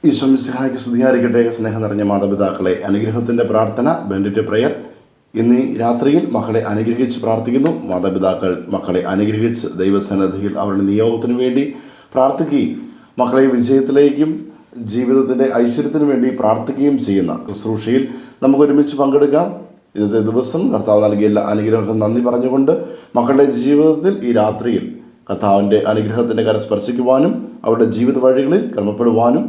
ഈശോ മിശിഹായ്ക്ക് സ്തുതിയായിരിക്കട്ടെ. സ്നേഹം നിറഞ്ഞ മാതാപിതാക്കളെ, അനുഗ്രഹത്തിൻ്റെ പ്രാർത്ഥന ബെൻഡിറ്റ് പ്രയർ. ഇന്ന് രാത്രിയിൽ മക്കളെ അനുഗ്രഹിച്ച് പ്രാർത്ഥിക്കുന്നു. മാതാപിതാക്കൾ മക്കളെ അനുഗ്രഹിച്ച് ദൈവസന്നിധിയിൽ അവരുടെ നിയോഗത്തിനു വേണ്ടി പ്രാർത്ഥിക്കുകയും മക്കളെ വിജയത്തിലേക്കും ജീവിതത്തിൻ്റെ ഐശ്വര്യത്തിനു വേണ്ടി പ്രാർത്ഥിക്കുകയും ചെയ്യുന്ന ശുശ്രൂഷയിൽ നമുക്കൊരുമിച്ച് പങ്കെടുക്കാം. ഇന്നത്തെ ദിവസം കർത്താവ് നൽകിയ എല്ലാ അനുഗ്രഹങ്ങൾക്കും നന്ദി പറഞ്ഞുകൊണ്ട് മക്കളുടെ ജീവിതത്തിൽ ഈ രാത്രിയിൽ കർത്താവിൻ്റെ അനുഗ്രഹത്തിൻ്റെ കരം സ്പർശിക്കുവാനും അവരുടെ ജീവിത വഴികളിൽ ക്രമപ്പെടുവാനും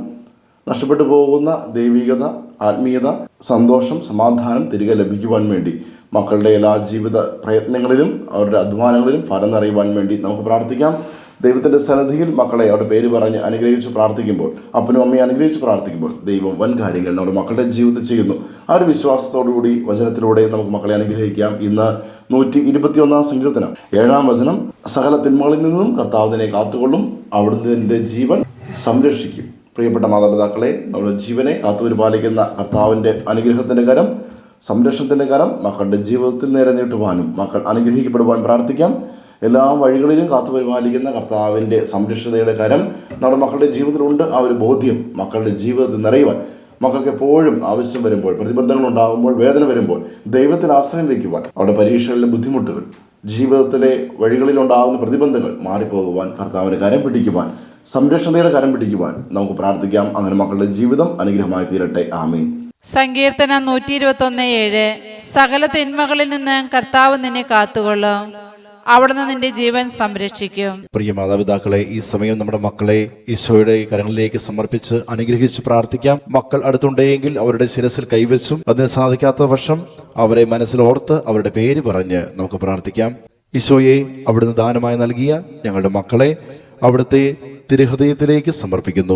നഷ്ടപ്പെട്ടു പോകുന്ന ദൈവികത, ആത്മീയത, സന്തോഷം, സമാധാനം തിരികെ ലഭിക്കുവാൻ വേണ്ടി മക്കളുടെ എല്ലാ ജീവിത പ്രയത്നങ്ങളിലും അവരുടെ അധ്വാനങ്ങളിലും ഫലം നിറയുവാൻ വേണ്ടി നമുക്ക് പ്രാർത്ഥിക്കാം. ദൈവത്തിൻ്റെ സന്നിധിയിൽ മക്കളെ അവരുടെ പേര് പറഞ്ഞ് അനുഗ്രഹിച്ച് പ്രാർത്ഥിക്കുമ്പോൾ, അപ്പനും അമ്മയെ അനുഗ്രഹിച്ച് പ്രാർത്ഥിക്കുമ്പോൾ ദൈവം വൻ കാര്യങ്ങൾ നമ്മുടെ മക്കളുടെ ജീവിതത്തിൽ ചെയ്യുന്നു. ആ ഒരു വിശ്വാസത്തോടുകൂടി വചനത്തിലൂടെ നമുക്ക് മക്കളെ അനുഗ്രഹിക്കാം. ഇന്ന് 121 സങ്കീർത്തനം 7-ാം വചനം, സകല തിന്മകളിൽ നിന്നും കർത്താവ് നിന്നെ കാത്തുകൊള്ളും, അവിടുന്ന് നിന്റെ ജീവൻ സംരക്ഷിക്കും. പ്രിയപ്പെട്ട മാതാപിതാക്കളെ, നമ്മുടെ ജീവനെ കാത്തുപരിപാലിക്കുന്ന കർത്താവിൻ്റെ അനുഗ്രഹത്തിൻ്റെ കരം, സംരക്ഷണത്തിൻ്റെ കരം മക്കളുടെ ജീവിതത്തിൽ നേരെ നീട്ടുവാനും മക്കൾ അനുഗ്രഹിക്കപ്പെടുവാൻ പ്രാർത്ഥിക്കാം. എല്ലാ വഴികളിലും കാത്തുപരിപാലിക്കുന്ന കർത്താവിൻ്റെ സംരക്ഷണയുടെ കരം നമ്മുടെ മക്കളുടെ ജീവിതത്തിലുണ്ട്. ആ ഒരു ബോധ്യം മക്കളുടെ ജീവിതത്തിൽ നിറയുവാൻ, മക്കൾക്ക് എപ്പോഴും ആവശ്യം വരുമ്പോൾ, പ്രതിബന്ധങ്ങൾ ഉണ്ടാകുമ്പോൾ, വേദന വരുമ്പോൾ ദൈവത്തിൽ ആശ്രയം വയ്ക്കുവാൻ, അവരുടെ പരീക്ഷകളിലെ ബുദ്ധിമുട്ടുകൾ, ജീവിതത്തിലെ വഴികളിലുണ്ടാകുന്ന പ്രതിബന്ധങ്ങൾ മാറിപ്പോകുവാൻ, കർത്താവിൻ്റെ കരം പിടിക്കുവാൻ, സംരക്ഷണയുടെ കരം പിടിക്കുവാൻ നമുക്ക് പ്രാർത്ഥിക്കാം. അങ്ങനെ മക്കളുടെ ജീവിതം അനുഗ്രഹമായി തീരട്ടെ. ആമേൻ. സങ്കീർത്തനം 121:7. സകല തിന്മകളിൽ നിന്ന് കർത്താവ് നിന്നെ കാത്തുകൊള്ളും, അവിടുന്ന് നിന്റെ ജീവൻ സംരക്ഷിക്കും. പ്രിയ മാതാപിതാക്കളെ, ഈ സമയം നമ്മുടെ മക്കളെ ഈശോയുടെ കരങ്ങളിലേക്ക് സമർപ്പിച്ച് അനുഗ്രഹിച്ച് പ്രാർത്ഥിക്കാം. മക്കൾ അടുത്തുണ്ടെങ്കിൽ അവരുടെ ശിരസിൽ കൈവച്ചും, അതിന് സാധിക്കാത്ത പക്ഷം അവരെ മനസ്സിലോർത്ത് അവരുടെ പേര് പറഞ്ഞ് നമുക്ക് പ്രാർത്ഥിക്കാം. ഈശോയെ, അവിടുന്ന് ദാനമായി നൽകിയ ഞങ്ങളുടെ മക്കളെ അവിടുത്തെ തിരുഹൃദയത്തിലേക്ക് സമർപ്പിക്കുന്നു.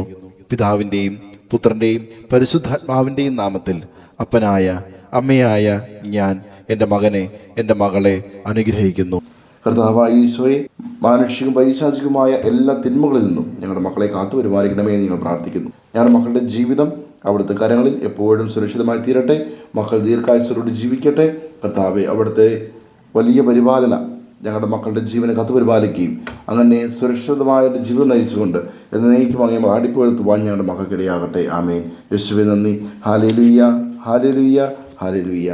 പിതാവിൻ്റെയും പുത്രൻ്റെയും പരിശുദ്ധാത്മാവിൻ്റെയും നാമത്തിൽ അപ്പനായ അമ്മയായ ഞാൻ എൻ്റെ മകനെ, എൻ്റെ മകളെ അനുഗ്രഹിക്കുന്നു. കർത്താവായ ഈശോയെ, മാനുഷികവും പൈശാചികവുമായ എല്ലാ തിന്മകളിൽ നിന്നും ഞങ്ങളുടെ മക്കളെ കാത്തു പരിപാലിക്കണമേ എന്ന് ഞങ്ങൾ പ്രാർത്ഥിക്കുന്നു. ഞങ്ങളുടെ മക്കളുടെ ജീവിതം അവിടുത്തെ കരങ്ങളിൽ എപ്പോഴും സുരക്ഷിതമായി തീരട്ടെ. മക്കൾ ദീർഘായുസ്സോടെ ജീവിക്കട്ടെ. കർത്താവെ, അവിടുത്തെ വലിയ പരിപാലന ഞങ്ങളുടെ മക്കളുടെ ജീവനെ കാത്തുപരിപാലിക്കുകയും അങ്ങനെ സുരക്ഷിതമായ ഒരു ജീവിതം നയിച്ചുകൊണ്ട് എന്നേക്കും അങ്ങനെ വാടിപ്പുഴത്തുവാൻ ഞങ്ങളുടെ മക്കൾക്കിടയാകട്ടെ. ആമേൻ. യേശുവേ നന്ദി. Hallelujah, hallelujah, hallelujah.